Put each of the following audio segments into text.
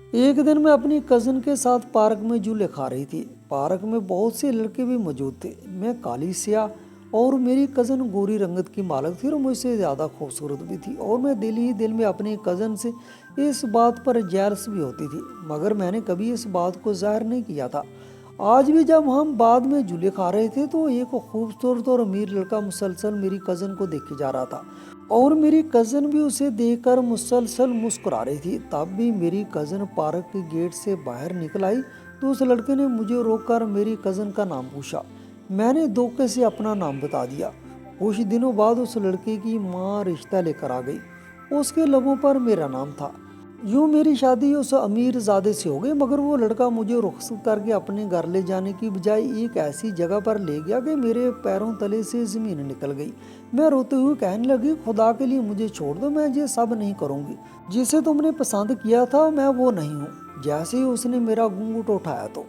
एक दिन मैं अपनी कज़न के साथ पार्क में झूले खा रही थी। पार्क में बहुत से लड़के भी मौजूद थे। मैं काली स्याह और मेरी कज़न गोरी रंगत की मालक थी और मुझसे ज़्यादा खूबसूरत भी थी, और मैं दिल ही दिल में अपनी कज़न से इस बात पर जेलस भी होती थी, मगर मैंने कभी इस बात को ज़ाहिर नहीं किया था। आज भी जब हम बाद में झूले खा रहे थे तो एक खूबसूरत और अमीर लड़का मुसलसल मेरी कज़न को देखे जा रहा था, और मेरी कज़न भी उसे देखकर मुसलसल मुस्कुरा रही थी। तब भी मेरी कज़न पार्क के गेट से बाहर निकल आई तो उस लड़के ने मुझे रोककर मेरी कज़न का नाम पूछा। मैंने धोखे से अपना नाम बता दिया। कुछ दिनों बाद उस लड़के की माँ रिश्ता लेकर आ गई। उसके लबों पर मेरा नाम था। यूँ मेरी शादी उस अमीर ज़ादे से हो गई, मगर वो लड़का मुझे रुखसत करके अपने घर ले जाने की बजाय एक ऐसी जगह पर ले गया कि मेरे पैरों तले से ज़मीन निकल गई। मैं रोते हुए कहने लगी, खुदा के लिए मुझे छोड़ दो, मैं ये सब नहीं करूँगी। जिसे तुमने पसंद किया था मैं वो नहीं हूँ। जैसे ही उसने मेरा घूंघट उठाया तो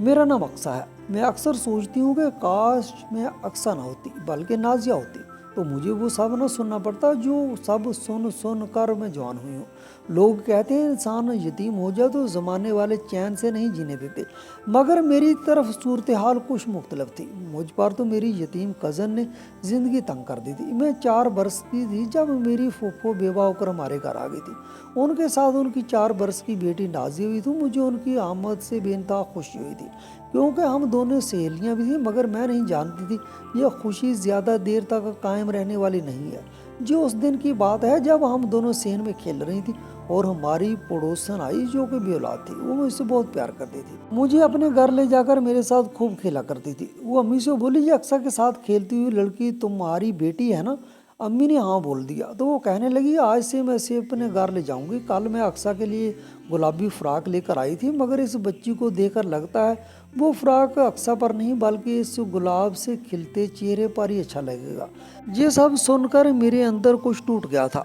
मेरा नाम अक्सा है। मैं अक्सर सोचती हूँ कि काश मैं अक्सा ना होती बल्कि नाजिया होती, तो मुझे वो सब न सुनना पड़ता जो सब सुन सुन कर मैं जवान हुई हूँ। लोग कहते हैं इंसान यतीम हो जाए तो ज़माने वाले चैन से नहीं जीने देते, मगर मेरी तरफ सूरत हाल कुछ मुख्तलिफ थी। मुझ पर तो मेरी यतीम कज़न ने ज़िंदगी तंग कर दी थी। मैं 4 बरस की थी जब मेरी फूफो बेवा होकर हमारे घर आ गई थी। उनके साथ उनकी 4 बरस की बेटी नाजी हुई थी। मुझे उनकी आमद से बेइंतहा खुशी हुई थी, क्योंकि हम दोनों सहेलियां भी थी, मगर मैं नहीं जानती थी यह खुशी ज़्यादा देर तक कायम रहने वाली नहीं है। जो उस दिन की बात है जब हम दोनों सेन में खेल रही थी और हमारी पड़ोसन आई जो कि बेऔलाद थी। वो मुझसे बहुत प्यार करती थी, मुझे अपने घर ले जाकर मेरे साथ खूब खेला करती थी। वो अम्मी से बोली, ये अक्सर के साथ खेलती हुई लड़की तुम्हारी बेटी है ना? अम्मी ने हाँ बोल दिया तो वो कहने लगी, आज से मैं इसे अपने घर ले जाऊंगी। कल मैं अक्सा के लिए गुलाबी फ्राक लेकर आई थी, मगर इस बच्ची को देखकर लगता है वो फ्राक अक्सा पर नहीं बल्कि इस गुलाब से खिलते चेहरे पर ही अच्छा लगेगा। ये सब सुनकर मेरे अंदर कुछ टूट गया था।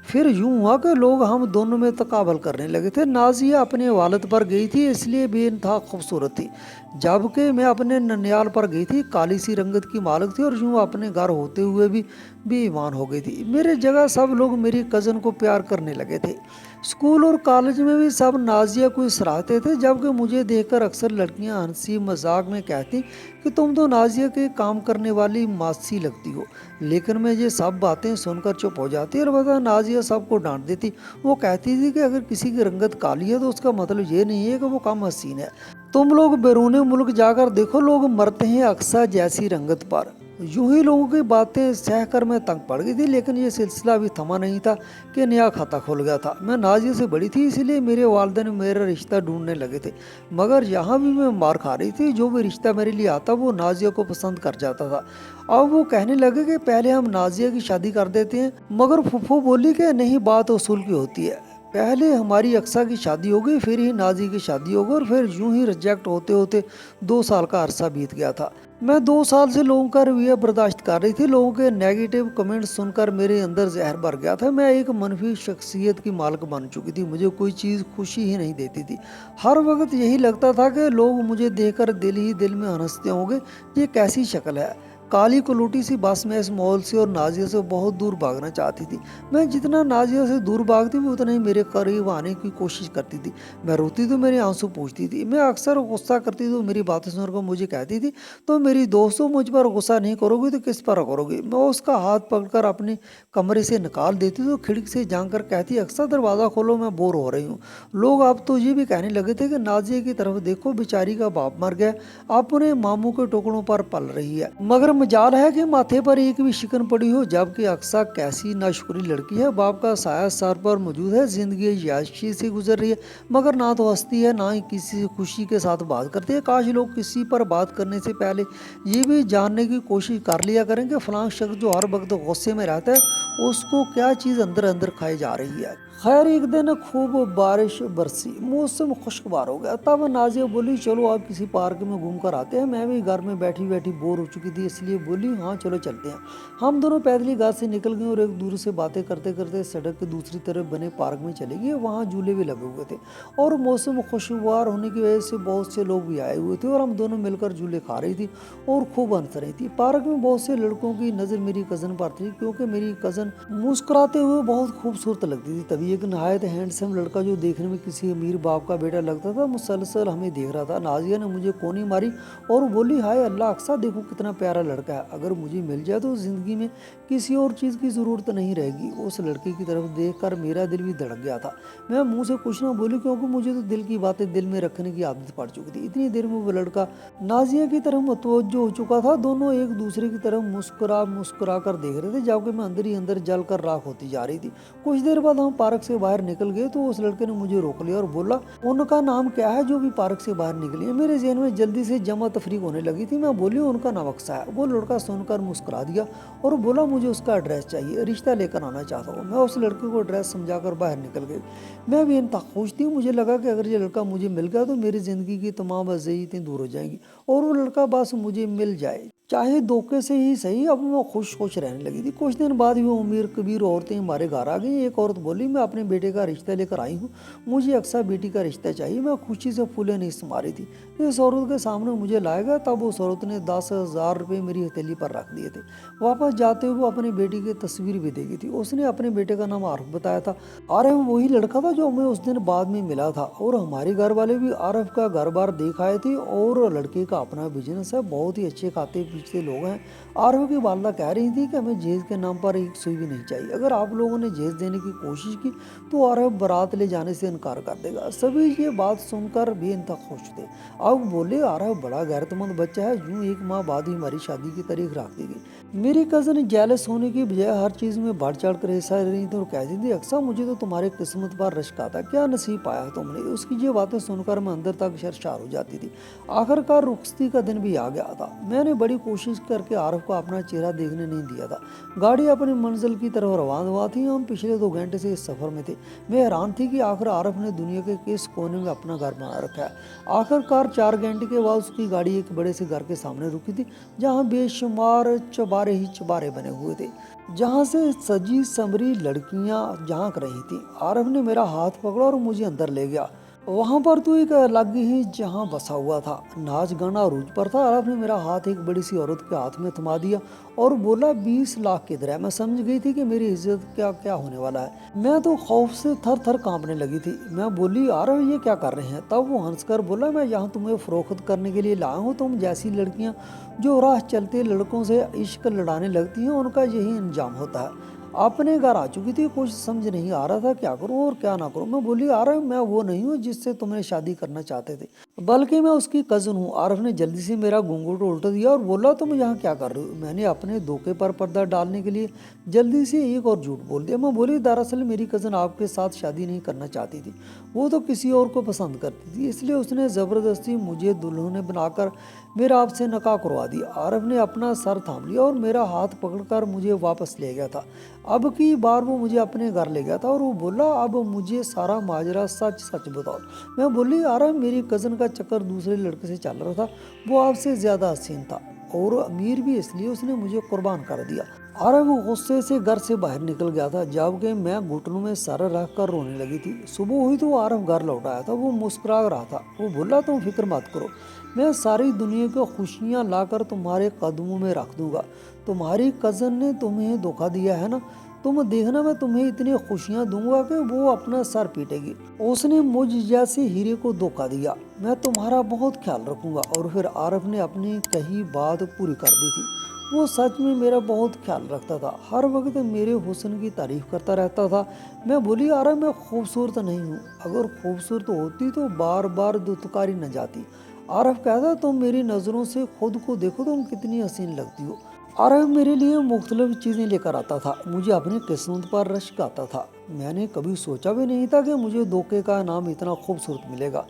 फिर यूं हुआ कि लोग हम दोनों में तकाबल करने लगे थे। नाजिया अपने वालिद पर गई थी, इसलिए बेइंतहा खूबसूरत थी, जबकि मैं अपने ननियाल पर गई थी, काली सी रंगत की मालिक थी और यूं अपने घर होते हुए भी बेईमान हो गई थी। मेरे जगह सब लोग मेरी कज़न को प्यार करने लगे थे। स्कूल और कॉलेज में भी सब नाजिया को सराहते थे, जबकि मुझे देखकर अक्सर लड़कियां हंसी मजाक में कहती कि तुम तो नाजिया के काम करने वाली मासी लगती हो। लेकिन मैं ये सब बातें सुनकर चुप हो जाती और बता नाजिया सबको डांट देती। वो कहती थी कि अगर किसी की रंगत काली है तो उसका मतलब ये नहीं है कि वो कम हसीन है। तुम लोग बैरूनी मुल्क जाकर देखो, लोग मरते हैं अक्सा जैसी रंगत पर। यूं ही लोगों की बातें सहकर मैं तंग पड़ गई थी, लेकिन ये सिलसिला भी थमा नहीं था कि नया खाता खुल गया था। मैं नाजिया से बड़ी थी, इसलिए मेरे वालिदैन मेरा रिश्ता ढूंढने लगे थे, मगर यहाँ भी मैं मार खा रही थी। जो भी रिश्ता मेरे लिए आता वो नाजिया को पसंद कर जाता था। अब वो कहने लगे कि पहले हम नाजिया की शादी कर देते हैं, मगर फूफो बोली कि नहीं, बात उसूल की होती है। पहले हमारी अक्सा की शादी हो गई, फिर ही नाजी की शादी हो गई, और फिर यूं ही रिजेक्ट होते होते 2 साल का अरसा बीत गया था। मैं 2 साल से लोगों का रवैया बर्दाश्त कर रही थी। लोगों के नेगेटिव कमेंट सुनकर मेरे अंदर जहर भर गया था। मैं एक मनफी शख्सियत की मालिक बन चुकी थी। मुझे कोई चीज़ खुशी ही नहीं देती थी। हर वक्त यही लगता था कि लोग मुझे देखकर दिल ही दिल में हंसते होंगे, ये कैसी शक्ल है। काली कलूटी सी बस मैं इस मॉल से और नाजिया से बहुत दूर भागना चाहती थी। मैं जितना नाजिया से दूर भागती वो उतना ही मेरे करीब आने की कोशिश करती थी। मैं रोती तो मेरे आंसू पूछती थी। मैं अक्सर गुस्सा करती तो मेरी बातें सुनकर मुझे कहती थी, तो मेरी दोस्तों मुझ पर गुस्सा नहीं करोगी तो किस पर करोगी। मैं उसका हाथ पकड़कर अपने कमरे से निकाल देती तो खिड़की से झांक कर कहती, अक्सर दरवाज़ा खोलो, मैं बोर हो रही हूँ। लोग अब तो ये भी कहने लगे थे कि नाजिया की तरफ देखो, बेचारी का बाप मर गया, अपने मामू के टुकड़ों पर पल रही है। मगर मजाल है कि माथे पर एक भी शिकन पड़ी हो, जबकि अक्सा कैसी नाशुक्री लड़की है। बाप का साया सर पर मौजूद है, जिंदगी याशी से गुजर रही है, मगर ना तो हंसती है ना ही किसी खुशी के साथ बात करती है। काश लोग किसी पर बात करने से पहले ये भी जानने की कोशिश कर लिया करें कि फलां शख्स जो हर वक्त गुस्से में रहता है उसको क्या चीज़ अंदर अंदर खाई जा रही है। खैर एक दिन खूब बारिश बरसी, मौसम खुशगवार हो गया। तब नाजिया बोली, चलो आप किसी पार्क में घूम कर आते हैं। मैं भी घर में बैठी बैठी बोर हो चुकी थी, इसलिए लिए बोली, हाँ चलो चलते हैं। हम दोनों पैदल ही घर से निकल गए और एक दूसरे से बातें करते करते सड़क के दूसरी तरफ बने पार्क में चले गए। वहाँ झूले भी लगे हुए थे और मौसम खुशगवार होने की वजह से बहुत से लोग भी आए हुए थे और हम दोनों मिलकर झूले खा रही थी और खूब हंस रही थी। पार्क में बहुत से लड़कों की नज़र मेरी कज़न पर थी, क्योंकि मेरी कज़न मुस्कुराते हुए बहुत खूबसूरत लगती थी। तभी एक नहायत हैंडसम लड़का, जो देखने में किसी अमीर बाप का बेटा लगता था, मुसलसल हमें देख रहा था। नाजिया ने मुझे कोनी मारी और बोली, हाय अल्लाह अक्सा, देखो कितना प्यारा लड़का है, अगर मुझे मिल जाए तो जिंदगी में किसी और चीज़ की ज़रूरत नहीं रहेगी। उस लड़के की तरफ देखकर मेरा दिल भी धड़क गया था। मैं मुंह से कुछ ना बोली, क्योंकि मुझे तो दिल की बातें दिल में रखने की आदत पड़ चुकी थी। इतनी देर में वो लड़का नाजिया की तरफ मुतवज्जो हो चुका था। दोनों एक दूसरे की तरफ मुस्कुरा कर देख रहे थे, जबकि मैं अंदर ही अंदर जल कर राख होती जा रही थी। कुछ देर बाद हम पार्क से बाहर निकल गए तो उस लड़के ने मुझे रोक लिया और बोला, उनका नाम क्या है जो भी पार्क से बाहर निकली है? मेरे जहन में जल्दी से जमा तफरीक होने लगी थी। मैं बोली, उनका नाम अक्सा है। वो लड़का सुनकर मुस्कुरा दिया और बोला, मुझे उसका एड्रेस चाहिए, रिश्ता लेकर आना चाहता हूँ। मैं उस लड़के को एड्रेस समझाकर बाहर निकल गई। मैं भी इंतहा खुश थी। मुझे लगा कि अगर ये लड़का मुझे मिल गया तो मेरी ज़िंदगी की तमाम अज़ियतें दूर हो जाएंगी और वो लड़का बस मुझे मिल जाए, चाहे धोखे से ही सही। अब मैं खुश रहने लगी थी। कुछ दिन बाद वो अमीर कबीर औरतें हमारे घर आ गई। एक औरत बोली, मैं अपने बेटे का रिश्ता लेकर आई हूँ, मुझे अक्सा बेटी का रिश्ता चाहिए। मैं खुशी से फूले नहीं समारी थी। इस औरत के सामने मुझे लाया गया, तब उस औरत ने 10,000 रुपये मेरी हथेली पर रख दिए थे। वापस जाते हुए वो अपनी बेटी की तस्वीर भी देखी थी। उसने अपने बेटे का नाम आरिफ बताया था। आरिफ वही लड़का था जो हमें उस दिन बाद में मिला था और हमारे घर वाले भी आरिफ का घर बार देख आए थे और लड़के का अपना बिजनेस है, बहुत ही अच्छे खाते पीछे लोग हैं। आरिफ की वालदा कह रही थी कि हमें जहेज के नाम पर एक सुई भी नहीं चाहिए। अगर आप लोगों ने जहेज देने की कोशिश की तो आरिफ बारात ले जाने से इनकार कर देगा। सभी ये बात सुनकर भी इंतहा खुश थे। अब बोले, आरिफ बड़ा गैरतमंद बच्चा है। यूं एक माह बाद ही हमारी शादी की तारीख रख दी गई। मेरी कज़न जेलस होने की बजाय हर चीज़ में बढ़ चढ़ कर हिस्सा ले रही थी और कहती थी, अक्सा मुझे तो तुम्हारे किस्मत पर रश्क आता, क्या नसीब पाया तुमने। उसकी ये बातें सुनकर मैं अंदर तक शर्मसार हो जाती थी। आखिरकार रुखसती का दिन भी आ गया था। मैंने बड़ी कोशिश करके आरिफ को अपना चेहरा देखने नहीं दिया था। गाड़ी अपनी मंजिल की तरफ रवाना हुआ थी। हम पिछले 2 घंटे से इस सफ़र में थे। मैं हैरान थी कि आखिर आरिफ ने दुनिया के किस कोने में अपना घर बना रखा है। आखिरकार 4 घंटे के बाद उसकी गाड़ी एक बड़े से घर के सामने रुकी थी, जहाँ बेशुमार चबारे ही चबारे बने हुए थे, जहाँ से सजी संवरी लड़कियाँ झांक रही थी। आरिफ ने मेरा हाथ पकड़ा और मुझे अंदर ले गया। वहाँ पर तो एक अलग ही जहाँ बसा हुआ था, नाच गाना अरूज पर था। आरिफ ने मेरा हाथ एक बड़ी सी औरत के हाथ में थमा दिया और बोला, 20 लाख की तरह। मैं समझ गई थी कि मेरी इज्जत क्या क्या होने वाला है। मैं तो खौफ से थर थर कांपने लगी थी। मैं बोली, आरिफ ये क्या कर रहे हैं? तब वो हंसकर बोला, मैं यहाँ तुम्हें फरोख्त करने के लिए लाया हूँ। तुम जैसी लड़कियाँ जो राह चलते लड़कों से इश्क लड़ाने लगती हैं, उनका यही अंजाम होता है। अपने घर आ चुकी थी, कुछ समझ नहीं आ रहा था क्या करूं और क्या ना करूं। मैं बोली, आरिफ मैं वो नहीं हूँ जिससे तुमने शादी करना चाहते थे, बल्कि मैं उसकी कज़न हूँ। आरिफ ने जल्दी से मेरा घूंघट उल्टा दिया और बोला, तुम यहाँ क्या कर रहे हो? मैंने अपने धोखे पर पर्दा डालने के लिए जल्दी से एक और झूठ बोल दिया। मैं बोली, दरअसल मेरी कज़न आपके साथ शादी नहीं करना चाहती थी, वो तो किसी और को पसंद करती थी, इसलिए उसने ज़बरदस्ती मुझे दुल्हन बनाकर मेरा आपसे निकाह करवा दिया। आरिफ ने अपना सर थाम लिया और मेरा हाथ पकड़कर मुझे वापस ले गया था। अब की बार वो मुझे अपने घर ले गया था और वो बोला, अब मुझे सारा माजरा सच सच बताओ। मैं बोली, आरिफ मेरी कज़न का चक्कर दूसरे लड़के से चल रहा था, वो आपसे ज़्यादा हसीन था और अमीर भी, इसलिए उसने मुझे कुर्बान कर दिया। आरिफ वो गुस्से से घर से बाहर निकल गया था, जबकि मैं घुटनों में सर रख कर रोने लगी थी। सुबह हुई तो आरिफ घर लौट आया था। वो मुस्कुरा रहा था। वो बोला, तुम फिक्र मत करो, मैं सारी दुनिया को खुशियाँ लाकर तुम्हारे कदमों में रख दूंगा। तुम्हारी कज़न ने तुम्हें धोखा दिया है ना, तुम देखना मैं तुम्हें इतनी खुशियाँ दूंगा कि वो अपना सर पीटेगी। उसने मुझ जैसे हीरे को धोखा दिया, मैं तुम्हारा बहुत ख्याल रखूंगा। और फिर आरिफ ने अपनी कही बात पूरी कर दी थी। वो सच में मेरा बहुत ख्याल रखता था, हर वक्त मेरे हुस्न की तारीफ करता रहता था। मैं बोली, आरिफ मैं खूबसूरत नहीं हूँ, अगर खूबसूरत होती तो बार बार दुत्कारी न जाती। आरिफ कहता, तुम मेरी नज़रों से खुद को देखो, तुम कितनी हसीन लगती हो। आरिफ मेरे लिए मुख्तलिफ चीज़ें लेकर आता था, मुझे अपनी किस्मत पर रश्क आता था। मैंने कभी सोचा भी नहीं था कि मुझे धोखे का नाम इतना खूबसूरत मिलेगा।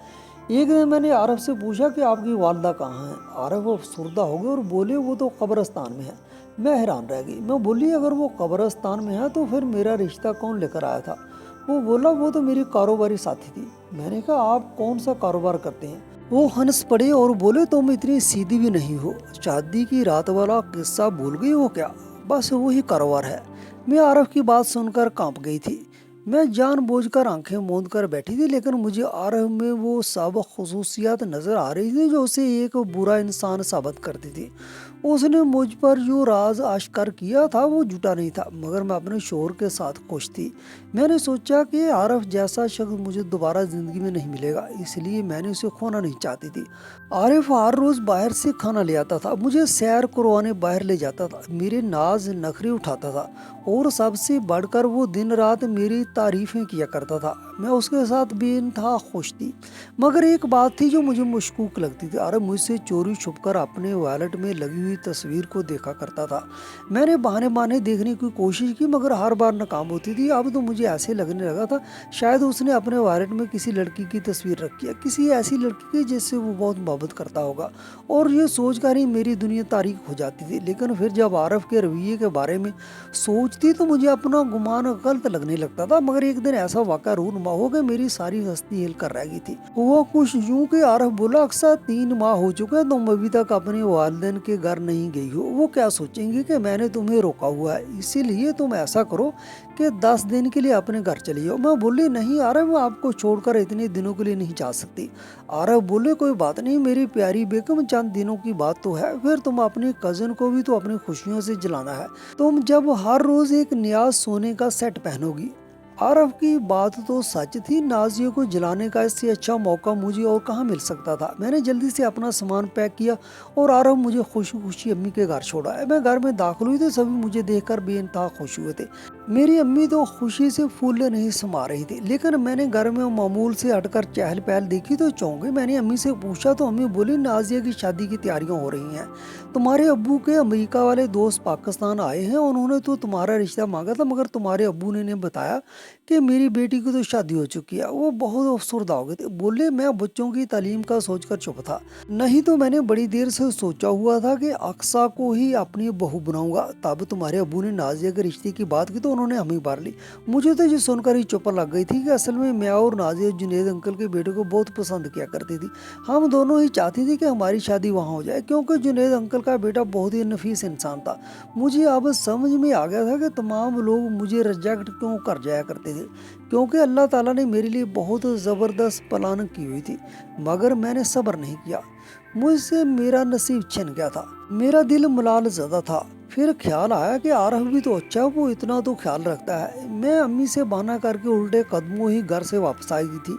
एक दिन मैंने आरिफ से पूछा कि आपकी वालदा कहाँ है? आरिफ अफसरदा हो गए और बोले, वो तो कब्रिस्तान में है। मैं हैरान रह गई। मैं बोली, अगर वो कब्रिस्तान में है तो फिर मेरा रिश्ता कौन लेकर आया था? वो बोला, वो तो मेरी कारोबारी साथी थी। मैंने कहा, आप कौन सा कारोबार करते हैं? वो हंस पड़े और बोले, तुम इतनी सीधी भी नहीं हो, शादी की रात वाला किस्सा भूल गई हो क्या? बस वही कारोबार है। मैं आरफ की बात सुनकर कांप गई थी। मैं जानबूझकर आंखें मूंद कर बैठी थी, लेकिन मुझे आरफ में वो सब खसूसियात नजर आ रही थी जो उसे एक बुरा इंसान साबित करती थी। उसने मुझ पर जो राज आश्कार किया था वो झूठा नहीं था, मगर मैं अपने शोहर के साथ खुश थी। मैंने सोचा कि आरफ जैसा शख्स मुझे दोबारा जिंदगी में नहीं मिलेगा, इसलिए मैंने उसे खोना नहीं चाहती थी। आरिफ हर रोज बाहर से खाना ले आता था, मुझे सैर करवाने बाहर ले जाता था, मेरे नाज नखरे उठाता था, और सबसे बढ़कर वो दिन रात मेरी तारीफें किया करता था। मैं उसके साथ बेइंतहा खुश थी। मगर एक बात थी जो मुझे मशकूक लगती थी। आरिफ मुझसे चोरी छुपकर अपने वॉलेट में लगी हुई तस्वीर को देखा करता था। मैंने बहाने बहाने देखने की कोशिश की, मगर हर बार नाकाम होती थी। अब तो मुझे ऐसे लगने लगा था शायद उसने अपने वॉलेट में किसी लड़की की तस्वीर रखी है, किसी ऐसी लड़की की जिससे वो बहुत मोहब्बत करता होगा, और ये सोचकर ही मेरी दुनिया तारीक हो जाती थी। लेकिन फिर जब आरफ के रवैये के बारे में सोचती तो मुझे अपना गुमान गलत लगने लगता था। मगर एक दिन ऐसा वाक़या रूनुमा हो कि मेरी सारी हस्ती हिल कर रह गई थी। हुआ कुछ यूं कि आरफ बोला, अक्सर 3 माह हो चुके हैं, तुम अभी तक अपने वालिदैन के घर नहीं गई हो। वो क्या सोचेंगे कि मैंने तुम्हें रोका हुआ है, इसीलिए तुम ऐसा करो कि 10 दिन के लिए अपने घर चली जाओ। मैं बोली, नहीं आरफ, मैं आपको छोड़कर इतने दिनों के लिए नहीं जा सकती। आरफ बोले, कोई बात नहीं मेरी प्यारी बेगम, चंद दिनों की बात तो है, फिर तुम अपनी कजन को भी तो अपनी खुशियों से जलाना है। तुम जब हर रोज एक नया सोने का सेट पहनोगी। आरफ की बात तो सच थी। नाजिया को जलाने का इससे अच्छा मौका मुझे और कहाँ मिल सकता था। मैंने जल्दी से अपना सामान पैक किया और आरफ मुझे खुशी खुशी अम्मी के घर छोड़ा। मैं घर में दाखिल हुई तो सभी मुझे देखकर बेइंतहा खुश हुए थे। मेरी अम्मी तो खुशी से फूले नहीं समा रही थी, लेकिन मैंने घर में मामूल से हटकर चहल पहल देखी तो चौंक गई। मैंने अम्मी से पूछा तो अम्मी बोली, नाजिया की शादी की तैयारियां हो रही हैं। तुम्हारे अब्बू के अमेरिका वाले दोस्त पाकिस्तान आए हैं, उन्होंने तो तुम्हारा रिश्ता मांगा था, मगर तुम्हारे अब्बू ने बताया कि मेरी बेटी की तो शादी हो चुकी है। वो बहुत अफसरदा हो गए थे। बोले, मैं बच्चों की तालीम का सोचकर चुप था, नहीं तो मैंने बड़ी देर से सोचा हुआ था कि अक्सा को ही अपनी बहू बनाऊंगा। तब तुम्हारे अब्बू ने नाजिया के रिश्ते की बात की तो उन्होंने हमें बार ली। मुझे तो ये सुनकर ही चुप लग गई थी कि असल में मैं और नाजिया जुनेद अंकल के बेटे को बहुत पसंद किया करती थी। हम दोनों ही चाहती थी कि हमारी शादी वहाँ हो जाए, क्योंकि जुनेद अंकल का बेटा बहुत ही नफीस इंसान था। मुझे अब समझ में आ गया था कि तमाम लोग मुझे रिजेक्ट क्यों कर जाया करते थे, क्योंकि अल्लाह ताला ने मेरे लिए बहुत ज़बरदस्त प्लान की हुई थी। मगर मैंने सब्र नहीं किया, मुझसे मेरा नसीब छिन गया था। मेरा दिल मलाल ज़्यादा था। फिर ख्याल आया कि आरफ भी तो अच्छा, वो इतना तो ख्याल रखता है। मैं अम्मी से बहाना करके उल्टे कदमों ही घर से वापस आई थी,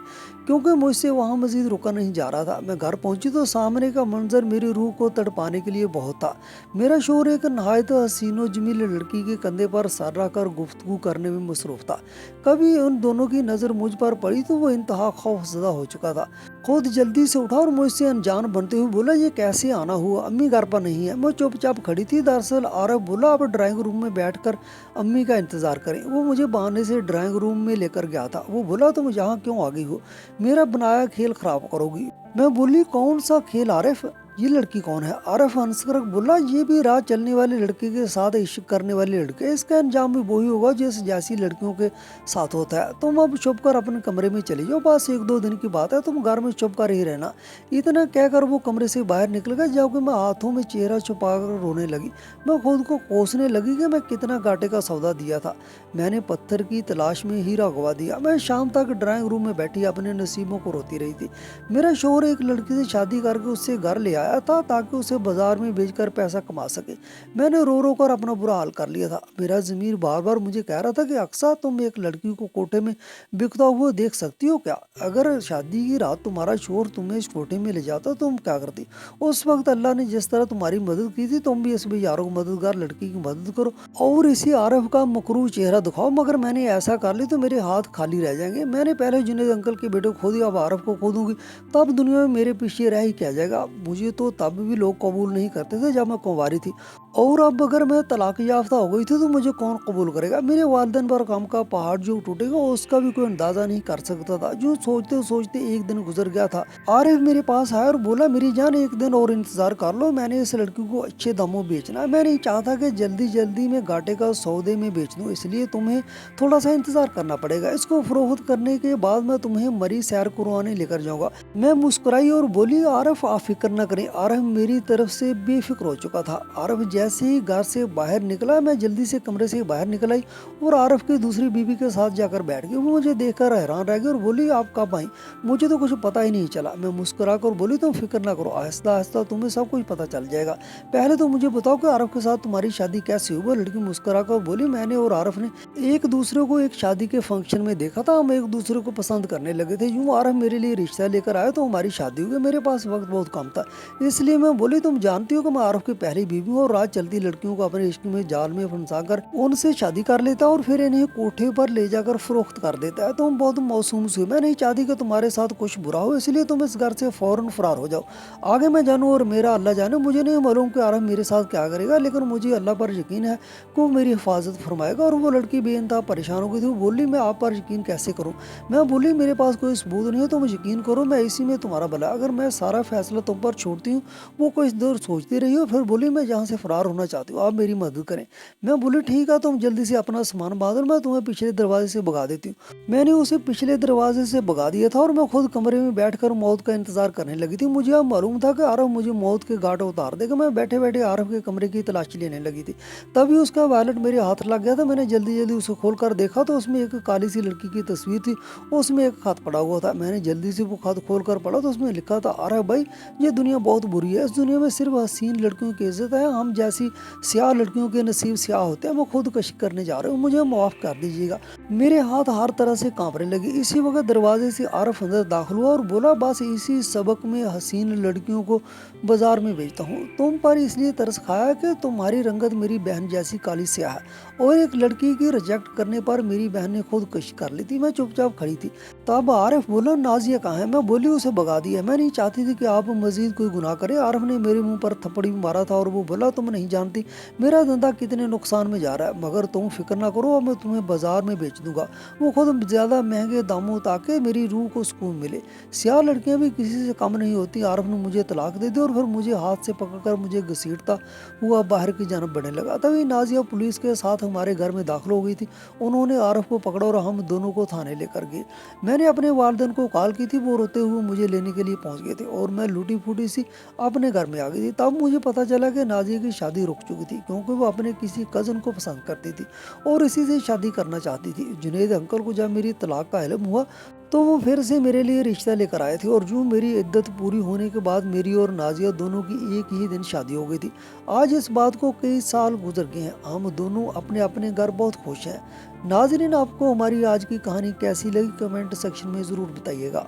क्योंकि मुझसे वहाँ मजीद रुका नहीं जा रहा था। मैं घर पहुंची तो सामने का मंजर मेरी रूह को तड़पाने के लिए बहुत था। मेरा शोहर एक नहायत हसीनो जमील लड़की के कंधे पर सर रखकर गुफ्तगू करने में मसरूफ था। कभी उन दोनों की नज़र मुझ पर पड़ी तो वो इंतहा खौफजदा हो चुका था। खुद जल्दी से उठा और मुझसे अनजान बनते हुए बोला, ये कैसे आना हुआ, अम्मी घर पर नहीं है। मैं चुपचाप खड़ी थी। दरअसल आरफ बोला, आप ड्राइंग रूम में बैठकर अम्मी का इंतजार करें। वो मुझे बहाने से ड्राइंग रूम में लेकर गया था। वो बोला, तुम यहाँ क्यों आ गई हो, मेरा बनाया खेल खराब करोगी। मैं बोली, कौन सा खेल आरिफ, ये लड़की कौन है? आरिफ हंसकर बोला, ये भी राह चलने वाले लड़के के साथ इश्क करने वाले लड़के, इसका अंजाम भी वही होगा जैसी लड़कियों के साथ होता है। तुम अब छुप कर अपने कमरे में चली जाओ, बस 1-2 दिन की बात है, तुम घर में छुप कर ही रहना। इतना कहकर वो कमरे से बाहर निकल गया, जबकि मैं हाथों में चेहरा छुपा कर रोने लगी। मैं खुद को कोसने लगी कि मैं कितना घाटे का सौदा दिया था। मैंने पत्थर की तलाश में हीरा गवा दिया। मैं शाम तक ड्राइंग रूम में बैठी अपने नसीबों को रोती रही थी। मेरा शोहर एक लड़की से शादी करके उससे घर ले आया था ताकि उसे बाजार में बेचकर पैसा कमा सके। मैंने रो रो कर अपना बुरा हाल कर लिया था। मेरा ज़मीर बार बार मुझे कह रहा था कि अक्सा, तुम एक लड़की को कोठे में बिकता हुआ देख सकती हो क्या? अगर शादी की रात तुम्हारा शोहर तुम्हें इस कोठे में ले जाता तुम क्या करती? उस वक्त अल्लाह ने जिस तरह तुम्हारी मदद की थी, तुम भी इस बेयारों मददगार लड़की की मदद करो और इसी आरफ का मकरू चेहरा दिखाओ। मगर मैंने ऐसा कर ली तो मेरे हाथ खाली रह जाएंगे। मैंने पहले जुनेद अंकल के बेटे को खो दिया, अब आरफ को खो दूंगी, तब दुनिया में मेरे पीछे रह ही क्या जाएगा। मुझे तो तब भी लोग कबूल नहीं करते थे जब मैं कुंवारी थी, और अब अगर मैं तलाक याफ्ता हो गई थी तो मुझे कौन कबूल करेगा। मेरे वालिदैन पर गम का पहाड़ जो टूटेगा उसका भी कोई अंदाजा नहीं कर सकता था। जो सोचते सोचते एक दिन गुजर गया था। आरिफ मेरे पास आया और बोला, मेरी जान एक दिन और इंतजार कर लो, मैंने इस लड़की को अच्छे दामों बेचना है। मैं नहीं चाहता कि जल्दी जल्दी में घाटे का सौदे में बेच दूं, इसलिए तुम्हें थोड़ा सा इंतजार करना पड़ेगा। इसको फरोख्त करने के बाद मैं तुम्हें मरी सैर करवाने लेकर जाऊंगा। मैं मुस्कुराई और बोली, आरिफ आप फिक्र न करें। आरिफ मेरी तरफ से बेफिक्र हो चुका था। आरिफ जैसे ही घर से बाहर निकला, मैं जल्दी से कमरे से बाहर निकल आई और आरिफ की दूसरी बीवी के साथ जाकर बैठ गई। वो मुझे देखकर हैरान रह गई और बोली, आप कब आई? मुझे तो कुछ पता ही नहीं चला। मैं मुस्कुरा कर बोली, तुम फिक्र ना करो, आहिस्ता आहिस्ता तुम्हें सब कुछ पता चल जाएगा। पहले तो मुझे बताओ कि आरिफ के साथ तुम्हारी शादी कैसे हुई? वो लड़की मुस्कुरा कर बोली, मैंने और आरिफ ने एक दूसरे को एक शादी के फंक्शन में देखा था। हम एक दूसरे को पसंद करने लगे थे। यूं आरिफ मेरे लिए रिश्ता लेकर आया तो हमारी शादी हो गई। मेरे पास वक्त बहुत कम था, इसलिए मैं बोली, तुम जानती हो कि मैं आरिफ की पहली बीवी हूँ और रात चलती लड़कियों को अपने इश्क में जाल में फंसाकर उनसे शादी कर लेता है और फिर इन्हें कोठे पर ले जाकर फरोख्त कर देता है। तुम बहुत मासूम सी हो। मैं नहीं चाहती कि तुम्हारे साथ कुछ बुरा हो, इसलिए तुम इस घर से फौरन फरार हो जाओ। आगे मैं जानूँ और मेरा अल्लाह जाने। मुझे नहीं मालूम कि आरिफ मेरे साथ क्या करेगा, लेकिन मुझे अल्लाह पर यकीन है कि वो मेरी हिफाजत फरमाएगा। और वो लड़की बेइंतहा परेशान हो गई थी। वो बोली, मैं आप पर यकीन कैसे करूँ? मैं बोली, मेरे पास कोई सबूत नहीं है, तुम यकीन करो, मैं इसी में तुम्हारा भला। अगर मैं सारा फैसला तुम पर छोड़ती हूँ। वो कुछ देर सोचती रही और फिर बोली, मैं यहाँ से फरार होना चाहती हूँ, आप मेरी मदद करें। मैं बोली, ठीक है, तुम जल्दी से अपना सामान बांधो, मैं तुम्हें पिछले दरवाजे से भगा देती हूँ। मैंने उसे पिछले दरवाजे से भगा दिया था और मैं खुद कमरे में बैठकर मौत का इंतजार करने लगी थी। मुझे अब मालूम था कि आरिफ मुझे मौत के घाट उतार देगा। मैं बैठे बैठे आरिफ के कमरे की तलाशी लेने लगी थी। तभी उसका वॉलेट मेरे हाथ लग गया था। मैंने जल्दी जल्दी उसे खोल कर देखा तो उसमें एक काली सी लड़की की तस्वीर थी। उसमें एक खत पड़ा हुआ था। मैंने जल्दी से वो खत खोल कर पढ़ा तो उसमें लिखा था, आरिफ भाई, ये दुनिया बहुत बुरी है। इस दुनिया में सिर्फ हसीन लड़कियों की इज्जत है। हम जैसी स्याह लड़कियों के नसीब स्याह होते हैं। मैं खुदकशी करने जा रहा हूँ, मुझे माफ कर दीजिएगा। मेरे हाथ हर तरह से कांपने लगे। इसी वक्त दरवाजे से आरिफ अंदर दाखिल हुआ और बोला, बस इसी सबक में हसीन लड़कियों को बाजार में बेचता हूँ। तुम पर इसलिए तरस खाया कि तुम्हारी रंगत मेरी बहन जैसी काली स्याह है और एक लड़की की रिजेक्ट करने पर मेरी बहन ने खुदकशी कर ली थी। मैं चुपचाप खड़ी थी। तब आरिफ बोला, नाजिया कहाँ है? मैं बोली, उसे भगा दिया। मैं नहीं चाहती थी कि आप मजीद कोई गुनाह करें। आरिफ ने मेरे मुंह पर थप्पड़ी मारा था और वो बोला, तुम नहीं जानती मेरा धंधा कितने नुकसान में जा रहा है, मगर तुम फिक्र ना करो, मैं तुम्हें बाजार में बेच दूंगा, वो खुद ज्यादा महंगे दामों, ताकि मेरी रूह को सुकून मिले। स्याह लड़कियां भी किसी से कम नहीं होती। आरिफ ने मुझे तलाक दे दी और फिर मुझे हाथ से पकड़कर मुझे घसीटता हुआ बाहर की जानब बढ़ने लगा। तभी नाजिया पुलिस के साथ हमारे घर में दाखिल हो गई थी। उन्होंने आरिफ को पकड़ा और हम दोनों को थाने लेकर गए। मैंने अपने वालिदैन को कॉल की थी, वो रोते हुए मुझे लेने के लिए पहुंच गए थे और मैं लूटी फूटी सी अपने घर में आ गई थी। तब मुझे पता चला कि नाजिया की शादी रुक चुकी थी, क्योंकि वो अपने किसी कज़न को पसंद करती थी और इसी से शादी करना चाहती थी। जुनैद अंकल को जब मेरी तलाक का इल्म हुआ तो वो फिर से मेरे लिए रिश्ता लेकर आए थे और जो मेरी इद्दत पूरी होने के बाद मेरी और नाजिया दोनों की एक ही दिन शादी हो गई थी। आज इस बात को कई साल गुजर गए हैं। हम दोनों अपने अपने घर बहुत खुश हैं। नाज़रीन, आपको हमारी आज की कहानी कैसी लगी कमेंट सेक्शन में ज़रूर बताइएगा।